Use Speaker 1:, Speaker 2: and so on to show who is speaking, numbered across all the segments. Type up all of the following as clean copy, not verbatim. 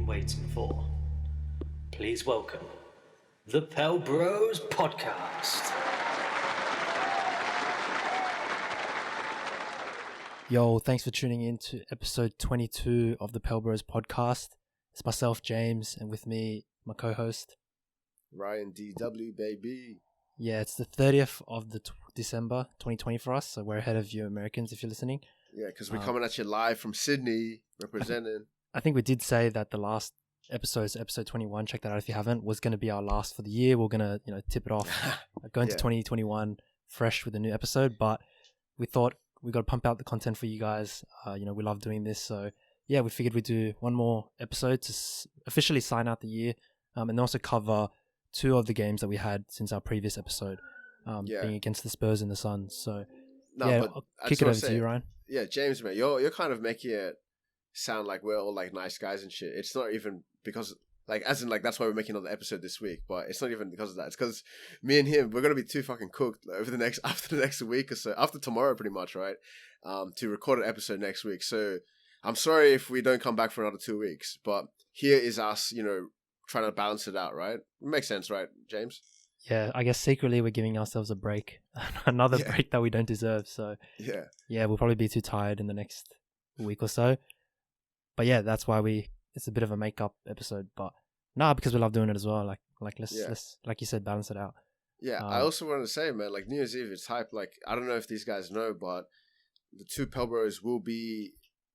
Speaker 1: waiting for? Please welcome the Pelbros Podcast.
Speaker 2: Yo, thanks for tuning in to episode 22 of the Pelbros Podcast. It's myself, James, and with me, my co-host,
Speaker 3: Ryan DW, baby.
Speaker 2: Yeah, it's the 30th of December 2020 for us, so we're ahead of you Americans if you're listening.
Speaker 3: Yeah, because we're coming at you live from Sydney, representing.
Speaker 2: I think we did say that the last episode 21, check that out if you haven't, was going to be our last for the year. We're going to, tip it off, go into 2021 fresh with a new episode, but we thought we got to pump out the content for you guys. We love doing this, so yeah, we figured we'd do one more episode to officially sign out the year, and also cover two of the games that we had since our previous episode, being against the Spurs and the Suns. So I'll kick it over to you, Ryan.
Speaker 3: Yeah, James, man, you're kind of making it sound like we're all like nice guys and shit. It's not even because that's why we're making another episode this week, but it's not even because of that. It's because me and him, we're gonna be too fucking cooked after the next week or so, after tomorrow pretty much, right? To record an episode next week. So I'm sorry if we don't come back for another 2 weeks, but here is us, trying to balance it out, right? Makes sense, right, James?
Speaker 2: Yeah, I guess secretly we're giving ourselves a break, another break that we don't deserve. So yeah, we'll probably be too tired in the next week or so. But yeah, that's why it's a bit of a makeup episode. But because we love doing it as well. Let's like you said, balance it out.
Speaker 3: Yeah, I also wanted to say, man, like New Year's Eve, it's hype. Like, I don't know if these guys know, but the two Pelbros will be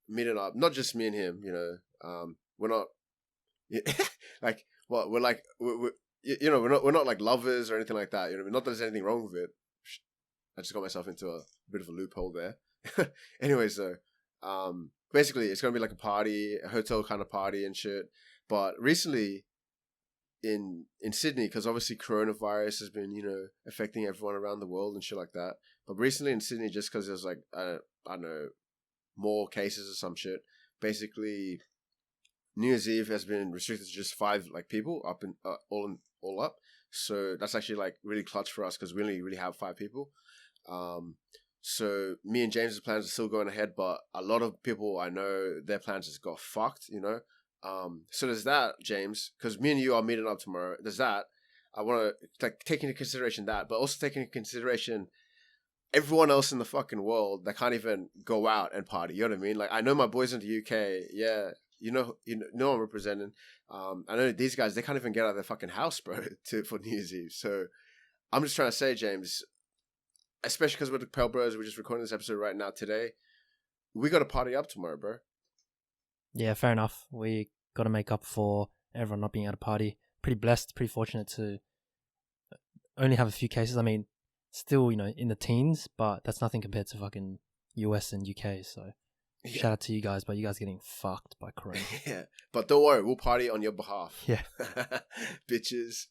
Speaker 3: meeting up. Not just me and him, we're not we're not like lovers or anything like that. Not that there's anything wrong with it. I just got myself into a bit of a loophole there. Anyways, though, basically it's gonna be like a party, a hotel kind of party and shit. But recently, in Sydney, because obviously coronavirus has been affecting everyone around the world and shit like that. But recently in Sydney, just because there's like I don't know, more cases or some shit. Basically, New Year's Eve has been restricted to just 5 people up in all up. So that's actually like really clutch for us because we only really have 5 people. So me and James's plans are still going ahead, but a lot of people I know their plans just got fucked. So there's that, James, because me and you are meeting up tomorrow. There's that. I want to take into consideration that, but also take into consideration everyone else in the fucking world that can't even go out and party. You know what I mean? Like, I know my boys in the UK. Yeah. You know I'm representing. I know these guys, they can't even get out of their fucking house, bro, for New Year's Eve. So I'm just trying to say, James, especially because we're the Pelbros, we're just recording this episode right now today. We got to party up tomorrow, bro.
Speaker 2: Yeah, fair enough. We got to make up for everyone not being able to party. Pretty blessed, pretty fortunate to only have a few cases. I mean, still, in the teens, but that's nothing compared to fucking US and UK, so... Yeah. Shout out to you guys, but you guys are getting fucked by Corona.
Speaker 3: Yeah, but don't worry, we'll party on your behalf.
Speaker 2: Yeah.
Speaker 3: Bitches.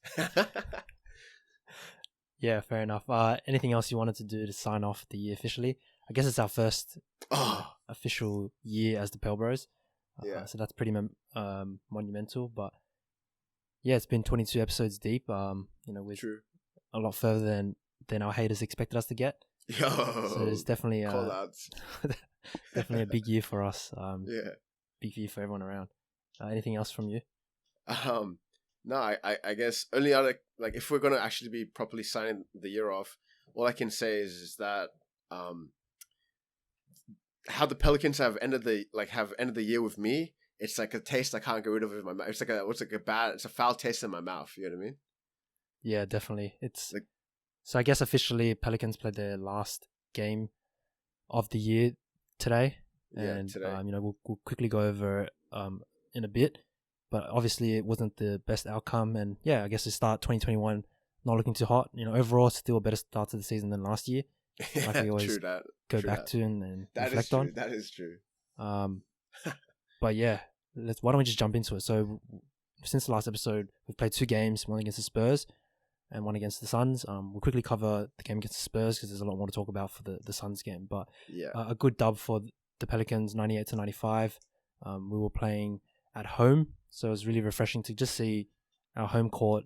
Speaker 2: Yeah, fair enough. Anything else you wanted to do to sign off the year officially? I guess it's our first official year as the Pelbros. So that's pretty monumental, but yeah, it's been 22 episodes deep. We're
Speaker 3: True.
Speaker 2: A lot further than our haters expected us to get.
Speaker 3: Yo,
Speaker 2: so it's definitely definitely a big year for us. Big year for everyone around. Anything else from you?
Speaker 3: No, I guess only other, if we're gonna actually be properly signing the year off, all I can say is that how the Pelicans have ended the year with me. It's like a taste I can't get rid of in my mouth. It's it's a foul taste in my mouth. You know what I mean?
Speaker 2: Yeah, definitely. It's so I guess officially Pelicans played their last game of the year today, and
Speaker 3: today.
Speaker 2: We'll quickly go over in a bit, but obviously it wasn't the best outcome, and I guess to start 2021 not looking too hot. Overall still a better start to the season than last year, like we always go back to and reflect on.
Speaker 3: That is true.
Speaker 2: But yeah, why don't we just jump into it? So since the last episode, we've played 2 games, one against the Spurs and one against the Suns. We'll quickly cover the game against the Spurs because there's a lot more to talk about for the Suns game. But a good dub for the Pelicans, 98-95. We were playing at home, so it was really refreshing to just see our home court,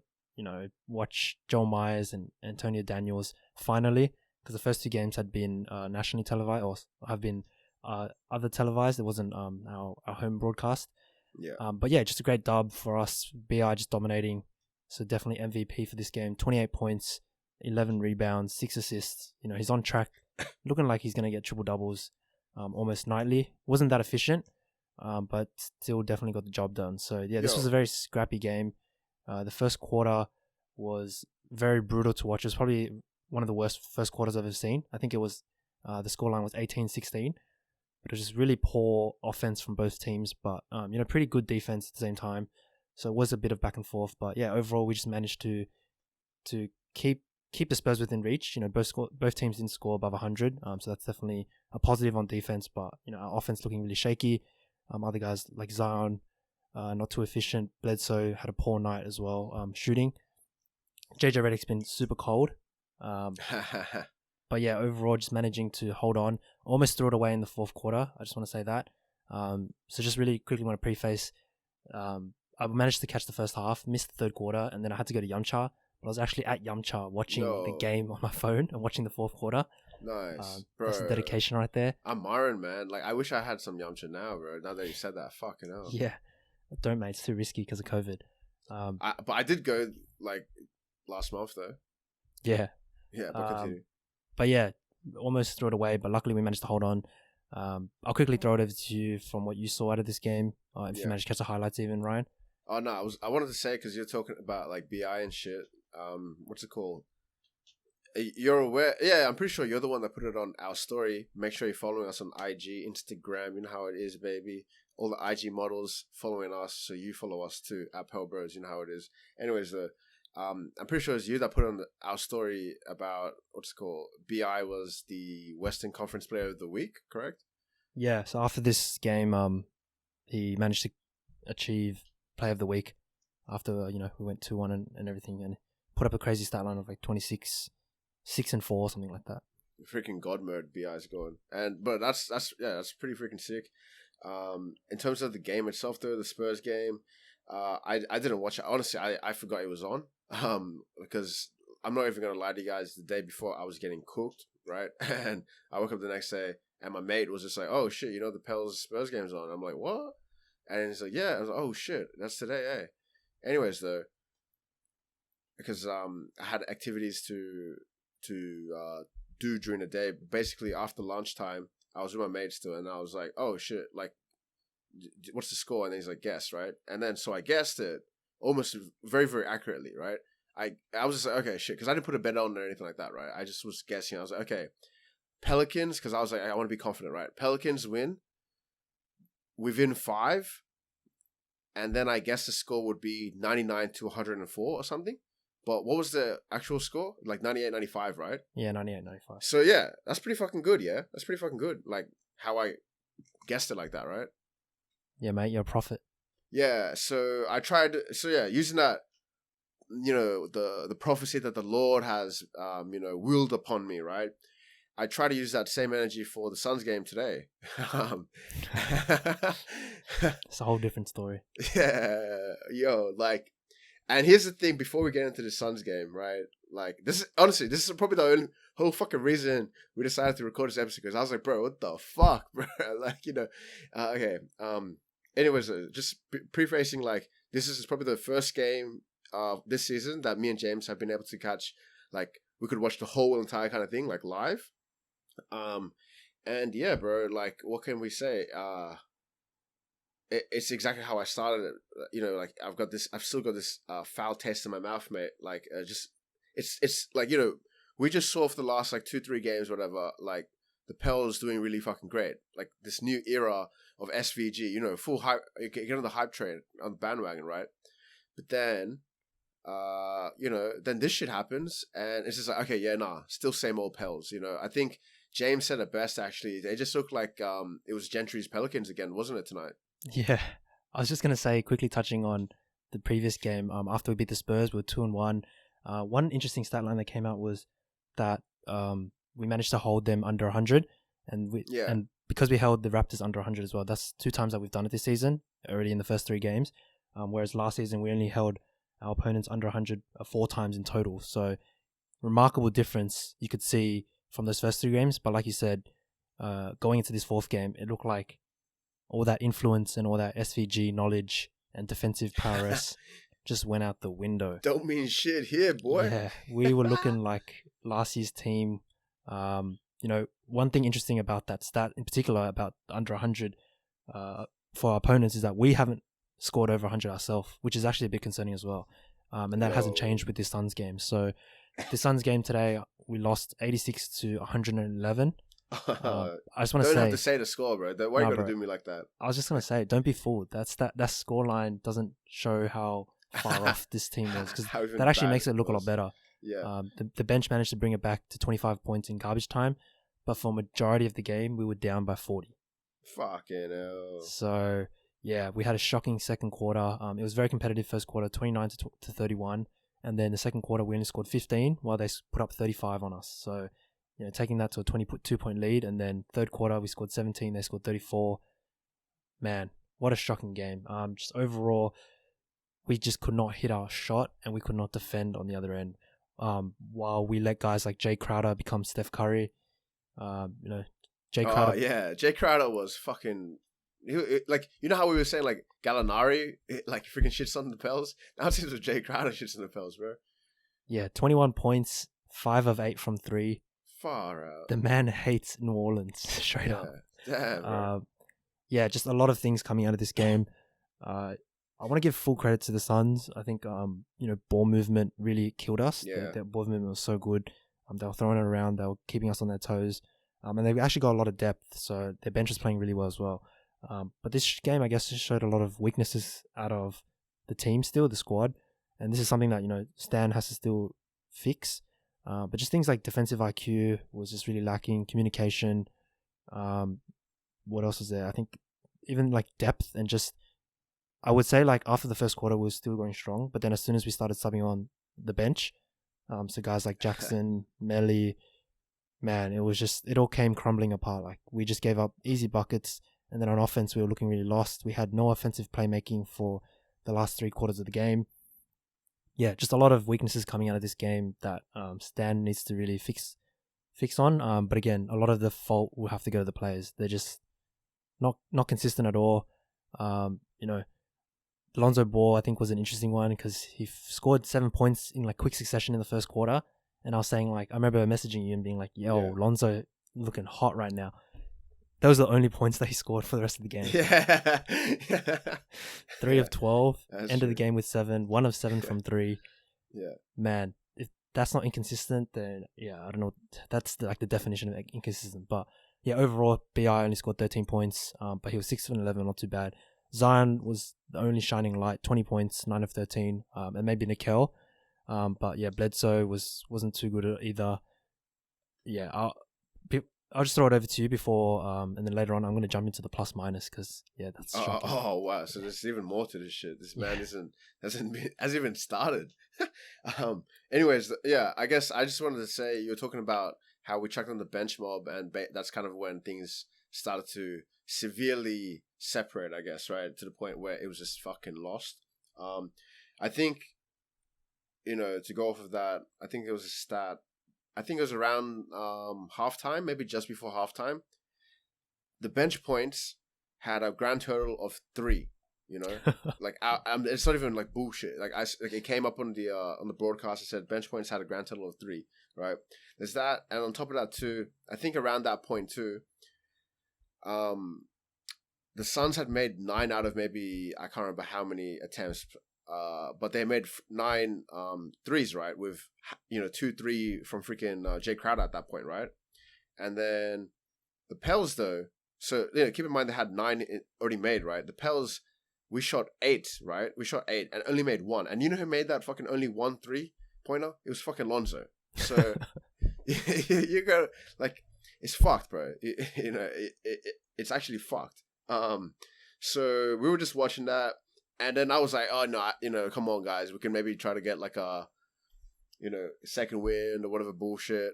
Speaker 2: watch Joel Myers and Antonio Daniels finally, because the first 2 games had been nationally televised or have been other televised. It wasn't our home broadcast.
Speaker 3: Yeah.
Speaker 2: But yeah, just a great dub for us. BI just dominating. So definitely MVP for this game. 28 points, 11 rebounds, 6 assists. You know, he's on track, looking like he's going to get triple doubles almost nightly. Wasn't that efficient, but still definitely got the job done. So yeah, this was a very scrappy game. The first quarter was very brutal to watch. It was probably one of the worst first quarters I've ever seen. I think it was, the scoreline was 18-16. But it was just really poor offense from both teams, but you know, pretty good defense at the same time. So it was a bit of back and forth, but yeah, overall we just managed to keep the Spurs within reach. You know, both teams didn't score above 100, so that's definitely a positive on defense. But you know, our offense looking really shaky. Other guys like Zion, not too efficient. Bledsoe had a poor night as well, shooting. JJ Redick's been super cold. But yeah, overall, just managing to hold on. Almost threw it away in the fourth quarter. I just want to say that. So just really quickly want to preface. I managed to catch the first half, missed the third quarter, and then I had to go to Yamcha. But I was actually at Yamcha watching the game on my phone and watching the fourth quarter.
Speaker 3: Nice, bro.
Speaker 2: That's the dedication right there.
Speaker 3: I'm Myron, man. Like, I wish I had some Yamcha now, bro. Now that you said that, fucking hell.
Speaker 2: Yeah. Don't, mate. It's too risky because of COVID.
Speaker 3: But I did go, like, last month, though.
Speaker 2: Yeah.
Speaker 3: Yeah, but continue.
Speaker 2: But yeah, almost threw it away, but luckily we managed to hold on. I'll quickly throw it over to you from what you saw out of this game. If you managed to catch the highlights even, Ryan.
Speaker 3: Oh, no, I wanted to say, because you're talking about, like, BI and shit. What's it called? You're aware? Yeah, I'm pretty sure you're the one that put it on our story. Make sure you're following us on IG, Instagram. You know how it is, baby. All the IG models following us, so you follow us too at Pelbros. You know how it is. Anyways, I'm pretty sure it's you that put on our story about what's it called. BI was the Western Conference Player of the Week, correct?
Speaker 2: Yeah. So after this game, he managed to achieve Player of the Week. After we went 2-1 and everything, and put up a crazy stat line of like 26, 6 and 4, something like that.
Speaker 3: Freaking god mode BI's going, but that's pretty freaking sick. In terms of the game itself, though, the Spurs game, I didn't watch it. Honestly, I forgot it was on. Because I'm not even gonna lie to you guys, the day before I was getting cooked, right? And I woke up the next day and my mate was just like, "Oh shit, the Pels Spurs game's on." I'm like, "What?" And he's like, "Yeah." I was like, "Oh shit, that's today, eh?" Anyways, though, because I had activities to do during the day. Basically, after lunchtime, I was with my mates still, and I was like, "Oh shit, like, what's the score?" And he's like, "Guess," right? And then so I guessed it almost very, very accurately, right? I was just like, okay, shit, because I didn't put a bet on or anything like that, right? I just was guessing. I was like, okay, Pelicans, because I was like, I want to be confident, right? Pelicans win within 5, and then I guess the score would be 99-104 or something. But what was the actual score? Like 98-95, right?
Speaker 2: Yeah, 98-95.
Speaker 3: So yeah, that's pretty fucking good, yeah? That's pretty fucking good. Like, how I guessed it like that, right?
Speaker 2: Yeah, mate, you're a prophet.
Speaker 3: Yeah, so I tried. So yeah, using that, the prophecy that the Lord has, willed upon me, right? I try to use that same energy for the Suns game today.
Speaker 2: It's a whole different story.
Speaker 3: Yeah, like, and here's the thing. Before we get into the Suns game, right? Like, this is probably the only whole fucking reason we decided to record this episode, because I was like, bro, what the fuck, bro? Like, okay. Anyways, just prefacing, like, this is probably the first game of this season that me and James have been able to catch. Like, we could watch the whole entire kind of thing, like, live. And yeah, bro, like, what can we say? It's exactly how I started it. Like, I've still got this foul taste in my mouth, mate. Like, it's like, we just saw for the last, like, 2-3 games, whatever, like, the Pels doing really fucking great. Like, this new era of SVG, full hype, get on the hype train, on the bandwagon, right? But then, then this shit happens, and it's just like, okay, yeah, nah, still same old Pels, I think James said it best, actually. They just look like it was Gentry's Pelicans again, wasn't it, tonight?
Speaker 2: Yeah. I was just going to say, quickly touching on the previous game, after we beat the Spurs, we were 2-1. One interesting stat line that came out was that we managed to hold them under 100, and because we held the Raptors under 100 as well, that's 2 times that we've done it this season, already in the first 3 games, whereas last season we only held our opponents under 100 4 times in total. So remarkable difference you could see from those first 3 games, but like you said, going into this 4th game, it looked like all that influence and all that SVG knowledge and defensive prowess just went out the window.
Speaker 3: Don't mean shit here, boy.
Speaker 2: Yeah, we were looking like last year's team. One thing interesting about that stat in particular about under 100 for our opponents is that we haven't scored over 100 ourselves, which is actually a bit concerning as well. And that hasn't changed with this Suns game. So the Suns game today, we lost 86 to 111. I just want to say,
Speaker 3: don't have to say the score, bro. Why are you gonna do me like that?
Speaker 2: I was just gonna say, don't be fooled. That scoreline doesn't show how far off this team was, because that actually makes it look a lot better.
Speaker 3: Yeah.
Speaker 2: The bench managed to bring it back to 25 points in garbage time, but for majority of the game, we were down by 40.
Speaker 3: Fucking hell.
Speaker 2: So yeah, we had a shocking second quarter. It was very competitive first quarter, 29 to 31, and then the second quarter we only scored 15, while they put up 35 on us. So taking that to a 22-point lead, and then third quarter we scored 17, they scored 34. Man, what a shocking game. Just overall, we just could not hit our shot, and we could not defend on the other end. While we let guys like Jay Crowder become Steph Curry, Jay Crowder.
Speaker 3: Oh yeah, Jay Crowder was fucking. Like, how we were saying like Gallinari, like freaking shits on the Pels. Now it seems like Jay Crowder shits on the Pels, bro.
Speaker 2: Yeah, 21 points, 5 of 8 from 3.
Speaker 3: Far out.
Speaker 2: The man hates New Orleans, straight up.
Speaker 3: Damn, bro.
Speaker 2: Just a lot of things coming out of this game. I want to give full credit to the Suns. I think, ball movement really killed us.
Speaker 3: Yeah.
Speaker 2: Their ball movement was so good. They were throwing it around. They were keeping us on their toes. And they actually got a lot of depth. So their bench was playing really well as well. But this game, I guess, just showed a lot of weaknesses out of the team still, the squad. And this is something that, Stan has to still fix. But just things like defensive IQ was just really lacking. Communication. What else is there? I think even like depth and just, I would say like after the first quarter, we were still going strong. But then as soon as we started subbing on the bench, so guys like Jackson, Melly, man, it all came crumbling apart. Like we just gave up easy buckets. And then on offense, we were looking really lost. We had no offensive playmaking for the last 3 quarters of the game. Yeah, just a lot of weaknesses coming out of this game that Stan needs to really fix on. But again, a lot of the fault will have to go to the players. They're just not consistent at all. Lonzo Ball, I think, was an interesting one because he scored 7 points in like quick succession in the first quarter. And I was saying, like, I remember messaging you and being like, yo, Lonzo looking hot right now. Those are the only points that he scored for the rest of the game.
Speaker 3: Yeah.
Speaker 2: 3 of 12.
Speaker 3: That's
Speaker 2: End
Speaker 3: true.
Speaker 2: of the game with 7. 1 of 7 from 3.
Speaker 3: Yeah.
Speaker 2: Man, if that's not inconsistent, then yeah, I don't know. That's like the definition of inconsistent. But yeah, overall, BI only scored 13 points. But he was 6 of 11, not too bad. Zion was the only shining light, 20 points, 9 of 13. And maybe Nickel. But yeah, Bledsoe wasn't too good either. Yeah, I'll just throw it over to you before, and then later on I'm going to jump into the plus minus because yeah, that's shocking.
Speaker 3: Oh wow! So there's even more to this shit. This man hasn't even started. Anyways, yeah, I guess I just wanted to say you were talking about how we checked on the bench mob, and that's kind of when things started to severely separate. I guess right to the point where it was just fucking lost. I think, to go off of that, I think there was a stat. I think it was around halftime, maybe just before halftime. The bench points had a grand total of 3. Like it's not even like bullshit. Like it came up on the broadcast. It said bench points had a grand total of 3. Right? There's that, and on top of that too, I think around that point too, the Suns had made 9 out of maybe I can't remember how many attempts. But they made 9 threes, right? With 2-3 from freaking Jay Crowder at that point, right? And then the Pels, though. So keep in mind they had 9 already made, right? The Pels, we shot 8, right? We shot 8 and only made 1. And you know who made that fucking only 1 3-pointer? It was fucking Lonzo. So you go like it's fucked, bro. It's actually fucked. So we were just watching that. And then I was like, oh, no, come on, guys. We can maybe try to get like a, second win or whatever bullshit.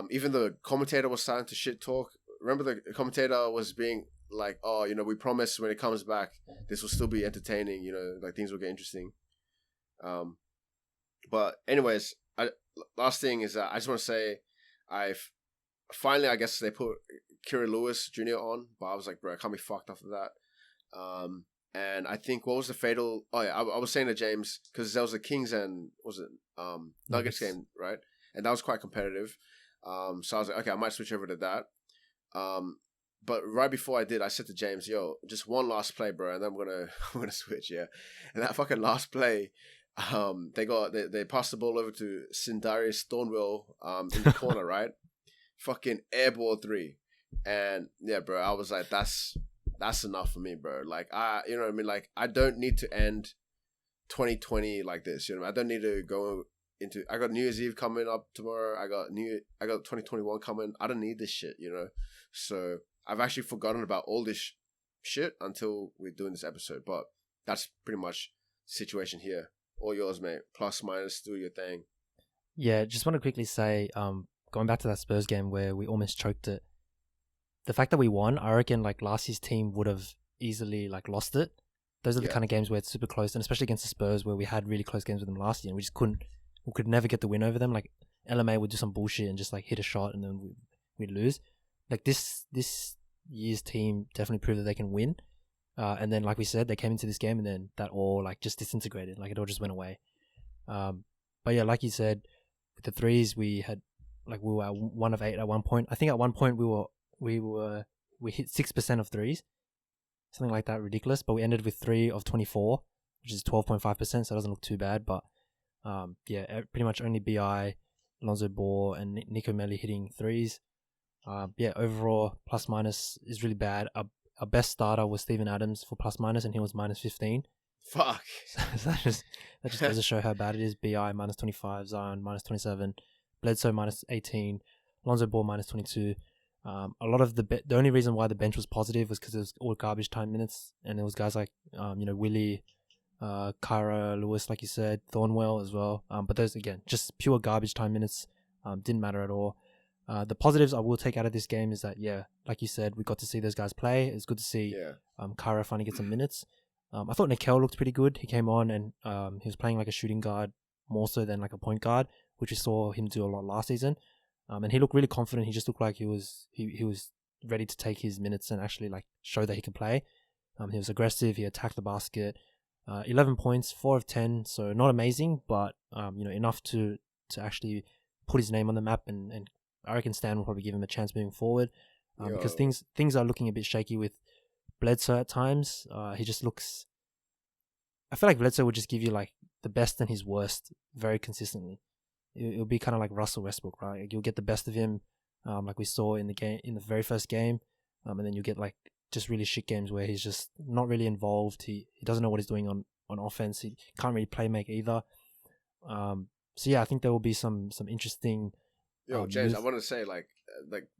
Speaker 3: Even the commentator was starting to shit talk. Remember the commentator was being like, oh, we promise when it comes back, this will still be entertaining, like things will get interesting. But anyways, last thing is that I just want to say, finally, I guess they put Kira Lewis Jr. on, but I was like, bro, I can't be fucked after that. And I think what was the fatal? Oh yeah, I was saying to James because there was the Kings and was it Nuggets game, right? And that was quite competitive. So I was like, okay, I might switch over to that. But right before I did, I said to James, "Yo, just one last play, bro, and then I'm gonna switch." Yeah, and that fucking last play, they passed the ball over to Sindarius Thornwell in the corner, right? Fucking airball 3, and yeah, bro, I was like, that's enough for me, bro. Like you know what I mean? Like I don't need to end 2020 like this. You know, I don't need to go into. I got New Year's Eve coming up tomorrow. I got 2021 coming. I don't need this shit. You know, so I've actually forgotten about all this shit until we're doing this episode. But that's pretty much the situation here. All yours, mate. Plus, minus, do your thing.
Speaker 2: Yeah, just want to quickly say, going back to that Spurs game where we almost choked it. The fact that we won, I reckon like last year's team would have easily like lost it. Those are the kind of games where it's super close, and especially against the Spurs where we had really close games with them last year and we could never get the win over them. Like LMA would do some bullshit and just like hit a shot and then we'd lose. Like this year's team definitely proved that they can win. And then like we said, they came into this game and then that all like just disintegrated. Like it all just went away. But yeah, like you said, with the threes we were at 1 of 8 at one point. I think at one point we hit 6% of threes, something like that, ridiculous. But we ended with 3 of 24, which is 12.5%, so it doesn't look too bad. But yeah, pretty much only BI, Lonzo Ball, and Nico Melli hitting threes. Yeah, overall plus minus is really bad. Our best starter was Steven Adams for plus minus, and he was minus 15.
Speaker 3: Fuck.
Speaker 2: So that just goes to show how bad it is. BI minus 25, Zion minus 27, Bledsoe minus 18, Lonzo Ball minus 22. A lot of the only reason why the bench was positive was because it was all garbage time minutes, and there was guys like Willie, Kyra Lewis, like you said, Thornwell as well. But those again, just pure garbage time minutes. Didn't matter at all. The positives I will take out of this game is that yeah, like you said, we got to see those guys play. It's good to see Kyra finally get some minutes. I thought Nickel looked pretty good. He came on and he was playing like a shooting guard more so than like a point guard, which we saw him do a lot last season. And he looked really confident. He just looked like he was ready to take his minutes and actually like show that he could play. He was aggressive. He attacked the basket. 11 points, 4 of 10. So not amazing, but enough to actually put his name on the map. And I reckon Stan will probably give him a chance moving forward because things are looking a bit shaky with Bledsoe at times. He just looks. I feel like Bledsoe would just give you like the best and his worst very consistently. It'll be kind of like Russell Westbrook, right? Like you'll get the best of him, like we saw in the very first game, and then you get like just really shit games where he's just not really involved. He doesn't know what he's doing on offense. He can't really play make either. So yeah, I think there will be some interesting.
Speaker 3: Yo, James, I want to say like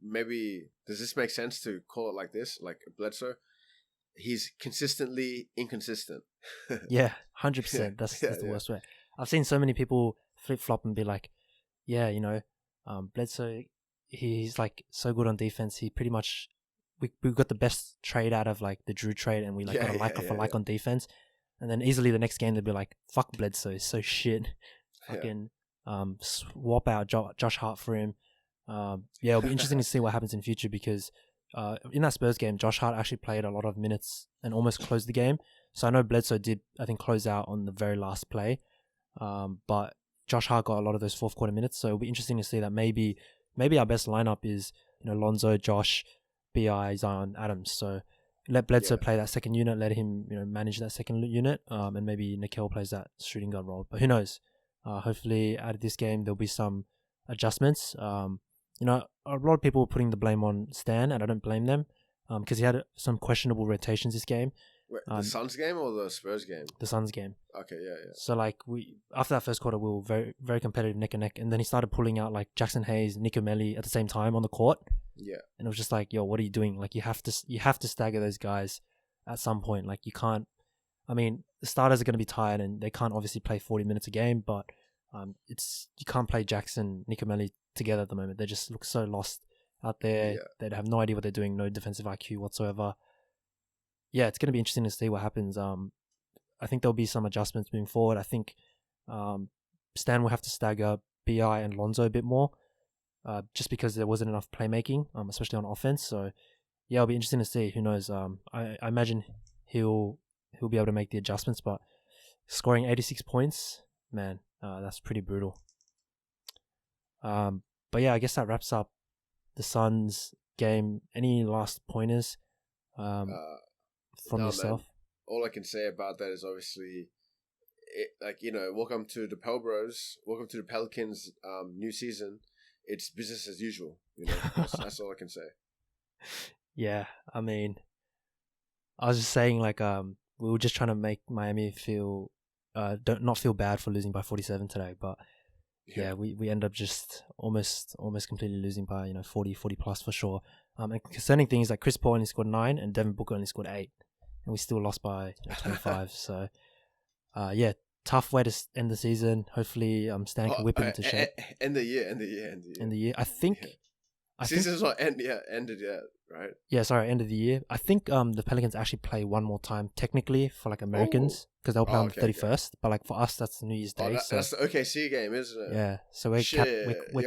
Speaker 3: maybe does this make sense to call it like this? Like Bledsoe, he's consistently inconsistent.
Speaker 2: Yeah, 100%. That's the worst way. I've seen so many people flip flop and be like, yeah, Bledsoe, he's like so good on defense. He pretty much we got the best trade out of like the Drew trade, and we like got a like on defense. And then easily the next game they'll be like, fuck Bledsoe, he's so shit. Fucking swap out Josh Hart for him. It'll be interesting to see what happens in future because in that Spurs game, Josh Hart actually played a lot of minutes and almost closed the game. So I know Bledsoe did, I think, close out on the very last play. But Josh Hart got a lot of those fourth quarter minutes. So it'll be interesting to see that maybe our best lineup is, Lonzo, Josh, BI, Zion, Adams. So let Bledsoe play that second unit, let him, manage that second unit. And maybe Nickel plays that shooting guard role. But who knows? Hopefully out of this game, there'll be some adjustments. A lot of people were putting the blame on Stan, and I don't blame them because he had some questionable rotations this game.
Speaker 3: Wait, the Suns game or the Spurs game?
Speaker 2: The Suns game.
Speaker 3: Okay, yeah.
Speaker 2: So like after that first quarter, we were very, very competitive neck and neck, and then he started pulling out like Jackson Hayes, Nico Melli at the same time on the court.
Speaker 3: Yeah. And
Speaker 2: it was just like, yo, what are you doing? Like you have to stagger those guys at some point. Like you can't. I mean, the starters are going to be tired, and they can't obviously play 40 minutes a game, but you can't play Jackson, Nico Melli together at the moment. They just look so lost out there. Yeah. They have no idea what they're doing, no defensive IQ whatsoever. Yeah, it's going to be interesting to see what happens. I think there'll be some adjustments moving forward. I think Stan will have to stagger BI and Lonzo a bit more, just because there wasn't enough playmaking, especially on offense. So yeah, it'll be interesting to see. Who knows? I imagine he'll be able to make the adjustments. But scoring 86 points, man, that's pretty brutal. But yeah, I guess that wraps up the Suns game. Any last pointers from yourself?
Speaker 3: Man. All I can say about that is obviously, welcome to the Pelbros, welcome to the Pelicans new season. It's business as usual, that's all I can say.
Speaker 2: Yeah, I mean, I was just saying, like, we were just trying to make Miami feel, not feel bad for losing by 47 today, but yeah, we end up just almost completely losing by 40 plus for sure. And concerning things like Chris Paul only scored 9 and Devin Booker only scored 8, and we still lost by 25. So yeah, tough way to end the season. Hopefully Stan can whip it into shape.
Speaker 3: End the year.
Speaker 2: I think
Speaker 3: season's not ended yet, right?
Speaker 2: Yeah, sorry, end of the year. I think the Pelicans actually play one more time technically for like Americans, because they'll play on the 31st. But like for us, that's New Year's Day.
Speaker 3: That's the OKC game, isn't it?
Speaker 2: Yeah, so we're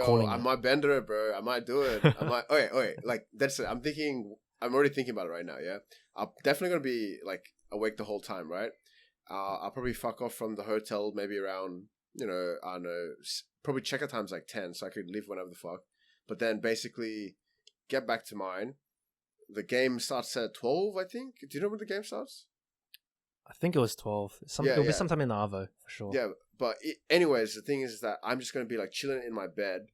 Speaker 2: calling.
Speaker 3: I might bend it, bro. I might do it. I might. Okay. Like that's it. I'm already thinking about it right now. Yeah, I'm definitely gonna be like awake the whole time, right? I'll probably fuck off from the hotel maybe around I don't know, probably check-out time's like 10, so I could leave whenever the fuck. But then basically get back to mine. The game starts at 12, I think. Do you know when the game starts?
Speaker 2: I think it was 12. It'll be sometime in the Arvo, for sure.
Speaker 3: Yeah, but anyways, the thing is that I'm just going to be like chilling in my bed,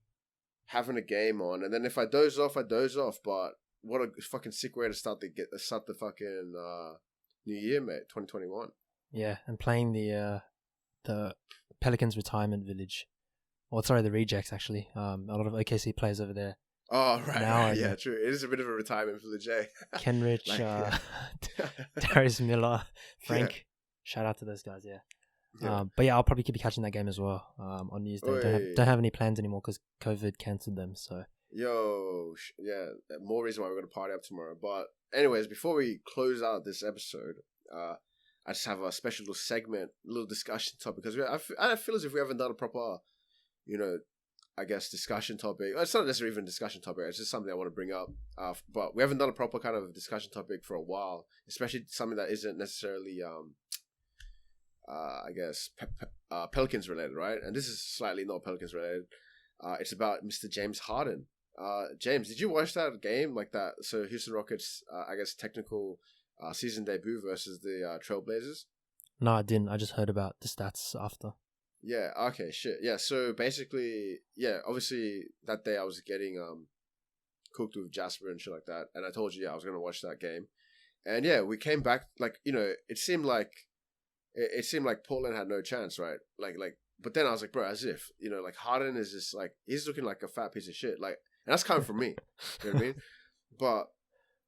Speaker 3: having a game on, and then if I doze off, I doze off. But what a fucking sick way to start the fucking new year, mate, 2021.
Speaker 2: Yeah, and playing the Pelicans retirement village. Well, sorry, the rejects, actually. A lot of OKC players over there.
Speaker 3: Oh, right. Yeah, true. It is a bit of a retirement village, eh?
Speaker 2: Kenrich, Darius Miller, Frank. Shout out to those guys, yeah. But yeah, I'll probably be catching that game as well on New Year's Day. Don't have any plans anymore because COVID cancelled them, so... more reason why we're going to party up tomorrow. But anyways, before we close out this episode, I just have a special little segment, little discussion topic, because I feel as if we haven't done a proper... I guess discussion topic. It's not necessarily even a discussion topic. It's just something I want to bring up. But we haven't done a proper kind of discussion topic for a while, especially something that isn't necessarily, I guess, Pelicans related, right? And this is slightly not Pelicans related. It's about Mr. James Harden. James, did you watch that game like that? So Houston Rockets, I guess, technical season debut versus the Trailblazers? No, I didn't. I just heard about the stats after.
Speaker 3: Yeah, okay, shit. Yeah, so basically, obviously that day I was getting cooked with Jasper and shit like that, and I told you, I was going to watch that game. And yeah, we came back, like, it seemed like Portland had no chance, right? Like, but then I was like, bro, as if, like Harden is just like, he's looking like a fat piece of shit. Like, and that's coming from me, you know what I mean? But,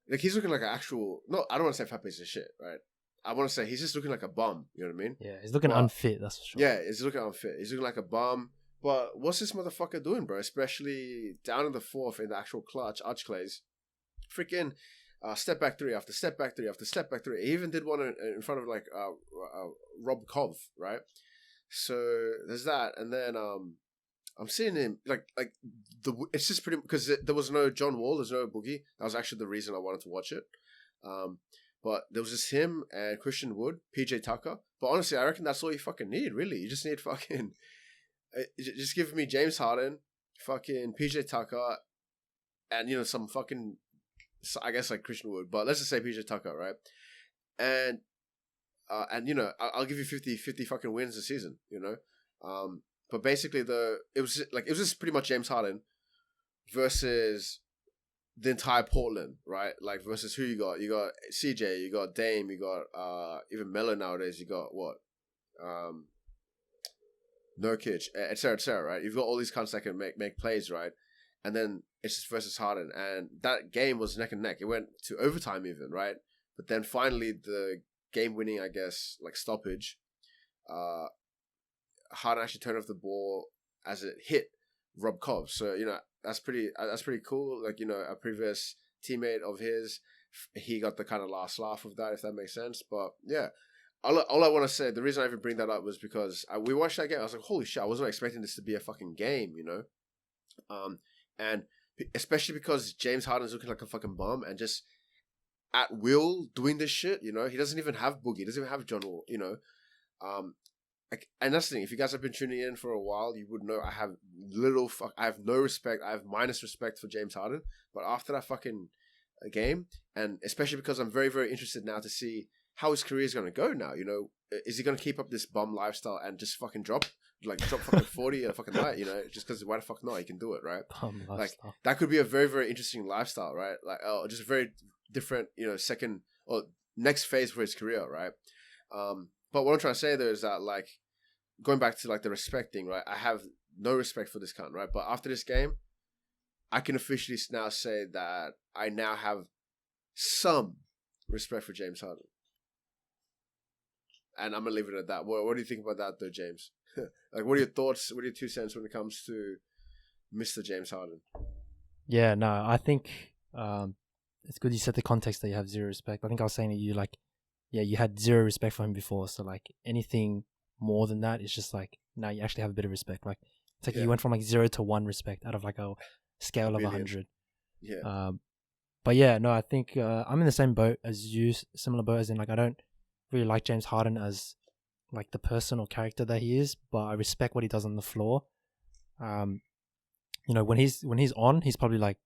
Speaker 3: like, he's looking like an actual, no, I don't want to say fat piece of shit, right? I want to say he's just looking like a bum. You know what I mean?
Speaker 2: Yeah, he's looking unfit, that's for sure.
Speaker 3: Yeah, he's looking unfit. He's looking like a bum. But what's this motherfucker doing, bro? Especially down in the fourth in the actual clutch, arch clays. Freaking step back three after step back three after step back three. He even did one in front of like Rob Kov, right? So there's that, and then I'm seeing him it's just pretty, because there was no John Wall, there's no Boogie. That was actually the reason I wanted to watch it. But there was just him and Christian Wood, PJ Tucker. But honestly, I reckon that's all you fucking need, really. You just need fucking... just give me James Harden, fucking PJ Tucker, and, some fucking... I guess like Christian Wood. But let's just say PJ Tucker, right? And I'll give you 50 fucking wins this season, But basically, it was just pretty much James Harden versus... the entire Portland, right? Like, versus who you got? You got CJ, you got Dame, you got even Melo nowadays. You got what? Nurkic, etc., right? You've got all these cunts that can make plays, right? And then it's just versus Harden, and that game was neck and neck. It went to overtime even, right? But then finally the game-winning, I guess, like stoppage. Harden actually turned off the ball as it hit Rob Kov. So that's pretty cool. Like, a previous teammate of his, he got the kind of last laugh of that, if that makes sense. But yeah, all I want to say, the reason I even bring that up was because we watched that game. I was like, holy shit, I wasn't expecting this to be a fucking game, and especially because James Harden's looking like a fucking bum, and just at will doing this shit. You know, he doesn't even have Boogie. He doesn't even have John Wall. You know, and that's the thing. If you guys have been tuning in for a while, you would know I have I have no respect. I have minus respect for James Harden. But after that fucking game, and especially because I'm very, very interested now to see how his career is going to go now. You know, is he going to keep up this bum lifestyle and just fucking drop fucking 40 a fucking night? You know, just because why the fuck not? He can do it, right?
Speaker 2: Bum
Speaker 3: Like
Speaker 2: lifestyle.
Speaker 3: that could be a very, very interesting lifestyle, right? Like, just a very different, you know, second or next phase for his career, right? But what I'm trying to say though is that, like, going back to like the respect thing, right? I have no respect for this cunt, right? But after this game, I can officially now say that I now have some respect for James Harden. And I'm gonna leave it at that. What do you think about that, though, James? Like, what are your thoughts? What are your 2 cents when it comes to Mr. James Harden?
Speaker 2: Yeah, no, I think it's good you set the context that you have zero respect. I think I was saying to you, like, yeah, you had zero respect for him before, so like anything more than that is just like, now you actually have a bit of respect. Like, it's like you went from like 0 to 1 respect out of like a scale of 100.
Speaker 3: Yeah.
Speaker 2: But yeah, no, I think I'm in the same boat as you, similar boat as in, like, I don't really like James Harden as like the person or character that he is, but I respect what he does on the floor. You know, when he's on, he's probably like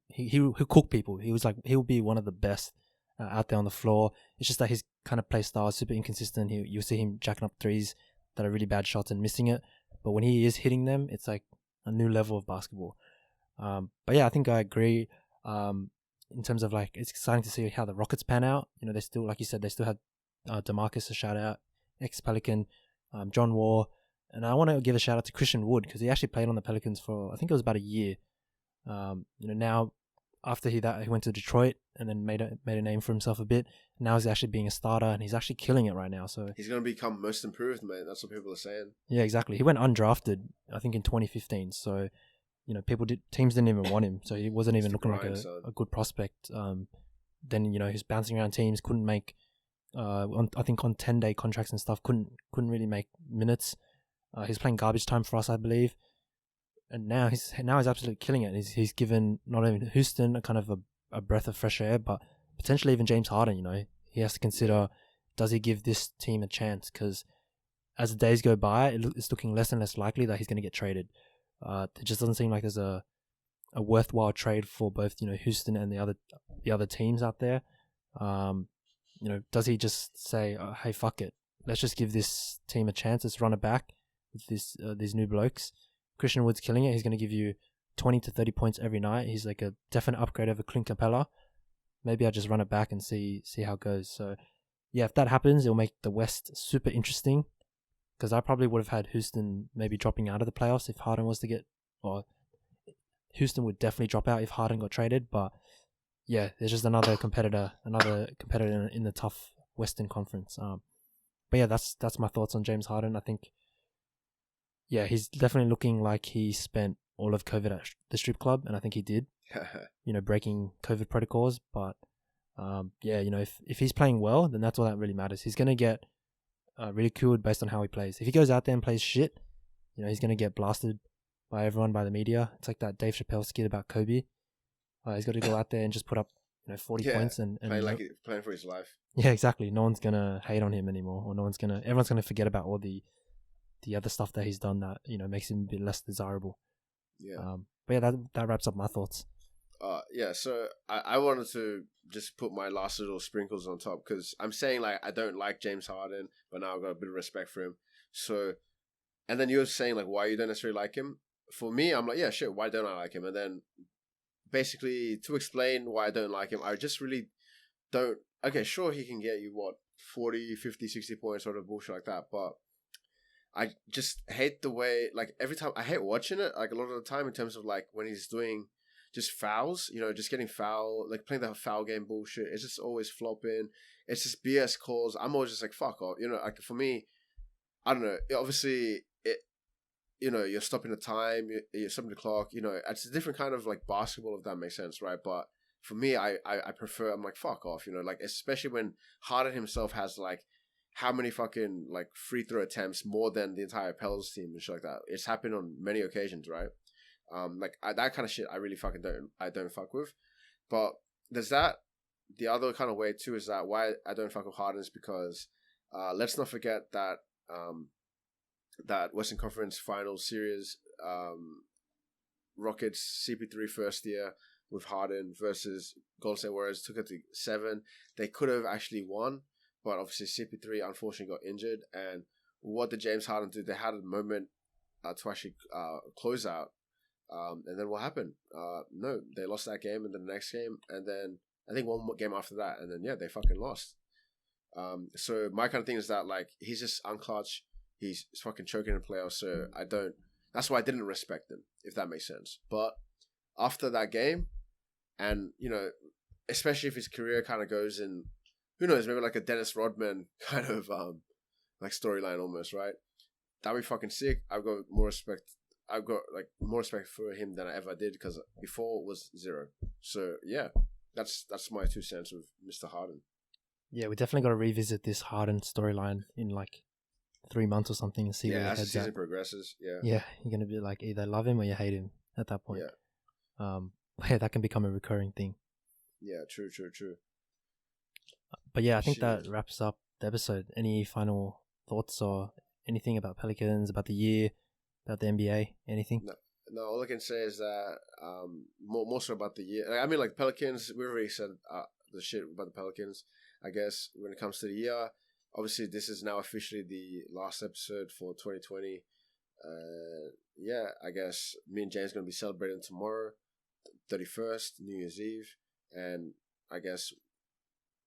Speaker 2: he'll cook people. He'll be one of the best out there on the floor. It's just that his kind of play style is super inconsistent. You'll see him jacking up threes that are really bad shots and missing it, but when he is hitting them, it's like a new level of basketball. But yeah, I think I agree. In terms of, like, it's exciting to see how the Rockets pan out. You know, they still, like you said, they still had DeMarcus, a shout out, ex-Pelican, John Wall, and I want to give a shout out to Christian Wood because he actually played on the Pelicans for, I think it was about a year. You know, now after he went to Detroit and then made a name for himself a bit. Now he's actually being a starter and he's actually killing it right now. So
Speaker 3: he's gonna become most improved, mate. That's what people are saying.
Speaker 2: Yeah, exactly. He went undrafted, I think, in 2015. So, you know, teams didn't even want him, so he wasn't even looking like a good prospect. Then, you know, he's bouncing around teams, couldn't make, I think on 10-day contracts and stuff, couldn't really make minutes. He's playing garbage time for us, I believe, and now he's absolutely killing it. He's given not only Houston a kind of a breath of fresh air, but potentially even James Harden. You know, he has to consider, does he give this team a chance? Because as the days go by, it's looking less and less likely that he's going to get traded. It just doesn't seem like there's a worthwhile trade for both, you know, Houston and the other teams out there. You know, does he just say, hey, fuck it, let's just give this team a chance, let's run it back with these new blokes? Christian Wood's killing it. He's going to give you 20 to 30 points every night. He's like a definite upgrade over Clint Capella. Maybe I'll just run it back and see how it goes. So yeah, if that happens, it'll make the West super interesting. Because I probably would have had Houston maybe dropping out of the playoffs if Harden was to get, or Houston would definitely drop out if Harden got traded. But yeah, there's just another competitor in the tough Western Conference. But yeah, that's my thoughts on James Harden. I think, yeah, he's definitely looking like he spent all of COVID at the strip club, and I think he did. You know, breaking COVID protocols. But yeah, you know, if he's playing well, then that's all that really matters. He's gonna get ridiculed based on how he plays. If he goes out there and plays shit, you know, he's going to get blasted by everyone, by the media. It's like that Dave Chappelle skit about Kobe. He's got to go out there and just put up, you know, 40 points and
Speaker 3: playing for his life.
Speaker 2: Yeah, exactly. No one's going to hate on him anymore, or everyone's going to forget about all the other stuff that he's done that, you know, makes him a bit less desirable.
Speaker 3: Yeah.
Speaker 2: But yeah, that wraps up my thoughts.
Speaker 3: Yeah, so I wanted to just put my last little sprinkles on top, because I'm saying, like, I don't like James Harden, but now I've got a bit of respect for him. So, and then you're saying, like, why you don't necessarily like him. For me, I'm like, yeah, sure, why don't I like him? And then basically to explain why I don't like him, I just really don't. Okay, sure, he can get you, 40, 50, 60 points, sort of bullshit like that, but I just hate the way, like, every time, I hate watching it, like, a lot of the time, in terms of, like, when he's doing just fouls, you know, just getting foul, like playing that foul game bullshit. It's just always flopping. It's just BS calls. I'm always just like, fuck off. You know, like, for me, I don't know. Obviously, you know, you're stopping the time, you're stopping the clock. You know, it's a different kind of, like, basketball, if that makes sense, right? But for me, I prefer, I'm like, fuck off, you know, like, especially when Harden himself has, like, how many fucking, like, free throw attempts more than the entire Pels team and shit like that. It's happened on many occasions, right? Like, that kind of shit I really fucking don't fuck with. But there's that, the other kind of way too is that why I don't fuck with Harden is because let's not forget that that Western Conference Finals series, Rockets CP3 first year with Harden versus Golden State Warriors took it to 7. They could have actually won, but obviously CP3 unfortunately got injured. And what did James Harden do? They had a moment to actually close out. And then what happened? No, they lost that game and then the next game. And then I think one more game after that. And then, yeah, they fucking lost. So my kind of thing is that, like, he's just unclutch. He's fucking choking in playoffs. So that's why I didn't respect him, if that makes sense. But after that game, and, you know, especially if his career kind of goes in, who knows, maybe like a Dennis Rodman kind of like storyline almost, right? That'd be fucking sick. I've got more respect for him than I ever did, because before it was 0. So yeah, that's my 2 cents with Mr. Harden.
Speaker 2: Yeah, we definitely got to revisit this Harden storyline in like 3 months or something and see where
Speaker 3: as
Speaker 2: it
Speaker 3: the
Speaker 2: heads
Speaker 3: season
Speaker 2: at.
Speaker 3: progresses. Yeah,
Speaker 2: You're gonna be like either love him or you hate him at that point.
Speaker 3: Yeah.
Speaker 2: Yeah, that can become a recurring thing.
Speaker 3: Yeah, true.
Speaker 2: But yeah, I think that wraps up the episode. Any final thoughts or anything about Pelicans, about the year, about the NBA, anything?
Speaker 3: No, all I can say is that more so about the year. I mean, like Pelicans, we already said the shit about the Pelicans. I guess when it comes to the year, obviously this is now officially the last episode for 2020. Yeah, I guess me and James are going to be celebrating tomorrow, 31st, New Year's Eve. And I guess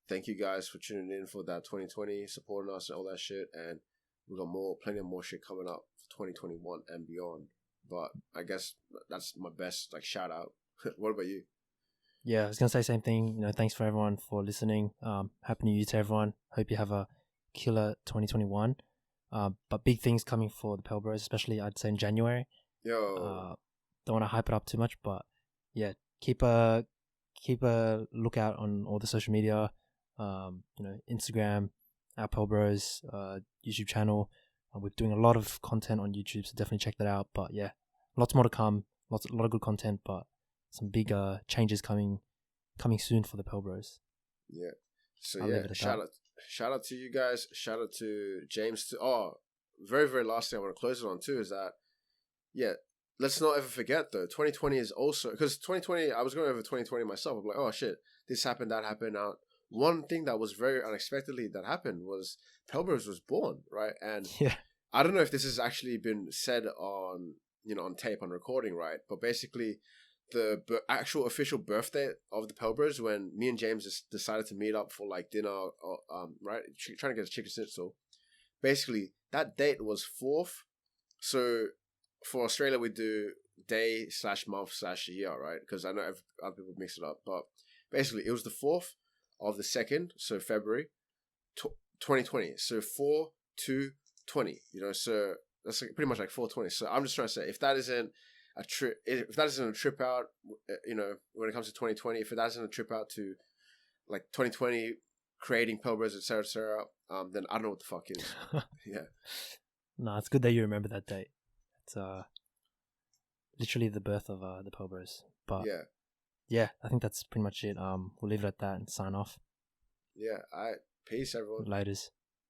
Speaker 3: thank you guys for tuning in for that 2020, supporting us and all that shit. And we've got plenty of more shit coming up for 2021 and beyond. But I guess that's my best like shout out. What about you?
Speaker 2: Yeah, I was gonna say the same thing. You know, thanks for everyone for listening. Happy New Year to everyone. Hope you have a killer 2021. But big things coming for the Pelbros, especially I'd say in January.
Speaker 3: Yo,
Speaker 2: don't want to hype it up too much, but yeah, keep a lookout on all the social media. You know, Instagram, our Pelbros, YouTube channel. We're doing a lot of content on YouTube, so definitely check that out. But yeah, lots more to come. A lot of good content, but some big changes coming soon for the Pelbros.
Speaker 3: Yeah. So yeah, shout out to you guys. Shout out to James. Very, very last thing I want to close it on too is that, yeah, let's not ever forget though, 2020 is also, because 2020, I was going over 2020 myself. I'm like, oh shit, this happened, that happened. Now, one thing that was very unexpectedly that happened was Pelbros was born, right? And
Speaker 2: yeah,
Speaker 3: I don't know if this has actually been said on, on tape, on recording, right? But basically, the actual official birthday of the Pelbros, when me and James just decided to meet up for like dinner, right, trying to get a chicken schnitzel. Basically, that date was 4th. So for Australia, we do day/month/year, right? Because I know other people mix it up, but basically, it was the 4th of the 2nd, so February, 2020. So 4/2/20. So that's like pretty much like 4/20. So I'm just trying to say, if that isn't a trip out, when it comes to 2020, if that isn't a trip out to like 2020, creating Pelbros, etc., then I don't know what the fuck is. Yeah.
Speaker 2: No, it's good that you remember that date. It's literally the birth of the Pelbros. But yeah, I think that's pretty much it. We'll leave it at that and sign off.
Speaker 3: Yeah. All right. Peace, everyone.
Speaker 2: Laters.